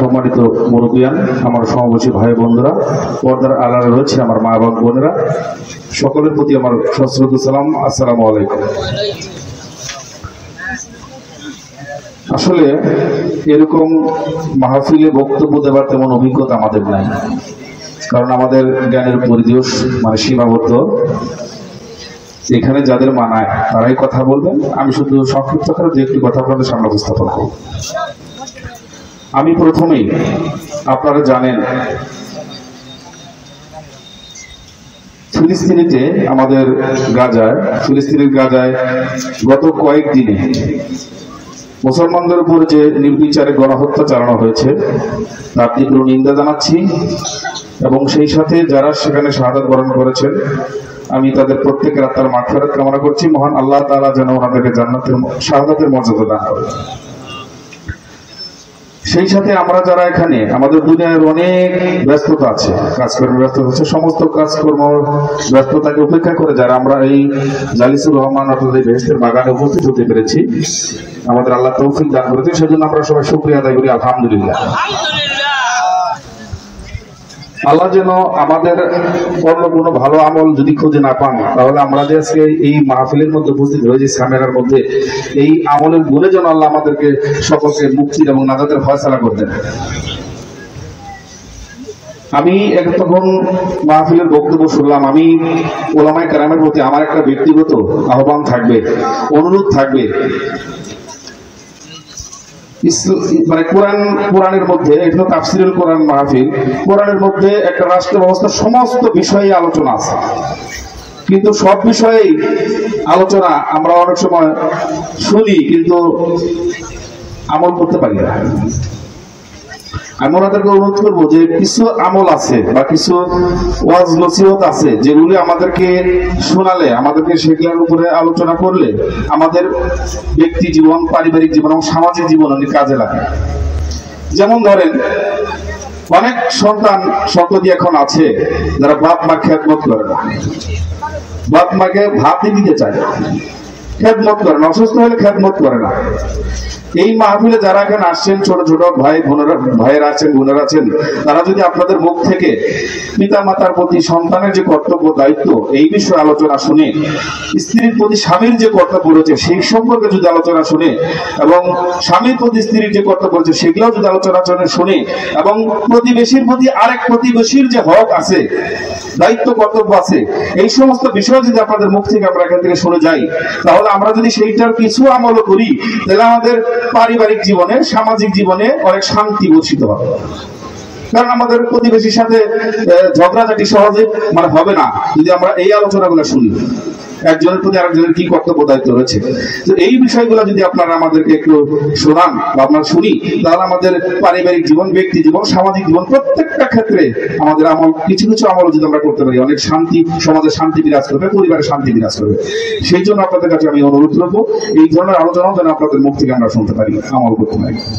সম্মানিত মুরব্বিয়ান, আমার সমাবেশী ভাই বোনরা, পর্দার আড়ালে রয়েছে আমার মা এবং বোনেরা, সকলের প্রতি আমার সশ্রদ্ধ সালাম। আসসালামু আলাইকুম। আসলে এরকম মাহফিলে বক্তব্য দেওয়ার তেমন অভিজ্ঞতা আমাদের নাই, কারণ আমাদের জ্ঞানের পরিধিও সীমাবদ্ধ। এখানে যাদের মানায় তারাই কথা বলবেন, আমি শুধু সংক্ষিপ্ত করে দু একটি কথা আপনাদের সামনে উপস্থাপন করব। আমি প্রথমেই, আপনারা জানেন, ফিলিস্তিনের গাজায় গত কয়েকদিনে মুসলমানদের উপর যে নির্বিচারে গণহত্যা চালানো হয়েছে তার তীব্র নিন্দা জানাচ্ছি, এবং সেই সাথে যারা সেখানে শাহাদাত বরণ করেছেন আমি তাদের প্রত্যেকের আত্মার মাগফিরাত কামনা করছি। মহান আল্লাহ তাআলা যেন ওনাদেরকে জান্নাতের শাহাদাতের মর্যাদা দান করেন। সেই সাথে আমরা যারা এখানে, আমাদের দুনিয়ার অনেক ব্যস্ততা আছে, কাজকর্মের ব্যস্ততা আছে, সমস্ত কাজকর্ম ব্যস্ততাকে উপেক্ষা করে যারা আমরা এই জালিসুর রহমান অর্থাৎ এই বেহেশতের বাগানে উপস্থিত হতে পেরেছি, আমাদের আল্লাহ তৌফিক দান করেছেন, সেজন্য আমরা সবাই শুকরিয়া আদায় করি, আলহামদুলিল্লাহ। আল্লাহ যেন আমাদের অন্য কোনো ভালো আমল যদি খুঁজে না পান, তাহলে আমরা যে আজকে এই মাহফিলের মধ্যে উপস্থিত হয়েছি, ক্যামেরার মধ্যে, এই আমলের গুণে যেন আল্লাহ আমাদেরকে সকলকে মুক্তির এবং নাজাতের ফয়সালা করতেন। আমি তখন মাহফিলের বক্তব্য শুনলাম। আমি ওলামায়ে কেরামের প্রতি আমার একটা ব্যক্তিগত আহ্বান থাকবে, অনুরোধ থাকবে। কোরআনের মধ্যে, এখানে তাফসিরুল কোরআন মাহফিল, কোরআনের মধ্যে একটা রাষ্ট্র ব্যবস্থার সমস্ত বিষয়ে আলোচনা আছে, কিন্তু সব বিষয়েই আলোচনা আমরা অনেক সময় শুনি কিন্তু আমল করতে পারি না। আমি ওনাদেরকে অনুরোধ করবো যে কিছু আমল আছে বা কিছু ওয়াজ নসিহত আছে যেগুলি আমাদেরকে শোনালে, আমাদেরকে সেগুলোর উপরে আলোচনা করলে আমাদের ব্যক্তি জীবন, পারিবারিক জীবন এবং সামাজিক জীবন অনেক কাজে লাগে। যেমন ধরেন, অনেক সন্ততি এখন আছে যারা বাপ মা খেদমত করে না, বাপ মাকে ভাতই দিতে চায়, খেদমত করে না, অসুস্থ হলে খেদমত করে না। এই মাহফিলে যারা এখানে আসছেন, ছোট ছোট ভাইয়েরা আছেন, বোনেরা আছেন, তারা যদি আপনাদের মুখ থেকে পিতা মাতার প্রতি সন্তানের যে কর্তব্য দায়িত্ব এই বিষয়ে আলোচনা শুনে, স্ত্রীর প্রতি স্বামীর যে কর্তব্য রয়েছে সেই সম্পর্কে যদি আলোচনা শুনে, এবং স্বামীর প্রতি স্ত্রীর যে কর্তব্য রয়েছে সেগুলোও যদি আলোচনা শুনে, এবং প্রতিবেশীর প্রতি আরেক প্রতিবেশীর যে হক আছে, দায়িত্ব কর্তব্য আছে, এই সমস্ত বিষয় যদি আপনাদের মুখ থেকে আমরা এখান থেকে শুনে যাই, তাহলে আমরা যদি সেইটার কিছু আমল করি, তাহলে আমাদের পারিবারিক জীবনে, সামাজিক জীবনে অনেক শান্তি বর্ষিত হবে। কারণ আমাদের প্রতিবেশীর সাথে ঝগড়াঝাটি সহজে হবে না যদি আমরা এই আলোচনাগুলো শুনি, একজনের প্রতি আরেকজনের কি কর্তব্য দায়িত্ব রয়েছে। তো এই বিষয়গুলো যদি আপনারা আমাদেরকে একটু শোনান বা আপনারা শুনি, তাহলে আমাদের পারিবারিক জীবন, ব্যক্তি জীবন, সামাজিক জীবন, প্রত্যেকটা ক্ষেত্রে আমাদের আমল, কিছু কিছু আমল যদি আমরা করতে পারি, অনেক শান্তি, সমাজের শান্তি বিরাজ করবে, পরিবারের শান্তি বিরাজ করবে। সেই জন্য আপনাদের কাছে আমি অনুরোধ করবো, এই ধরনের আলোচনাও যেন আপনাদের মুখ থেকে আমরা শুনতে পারি, আমল করতে পারি।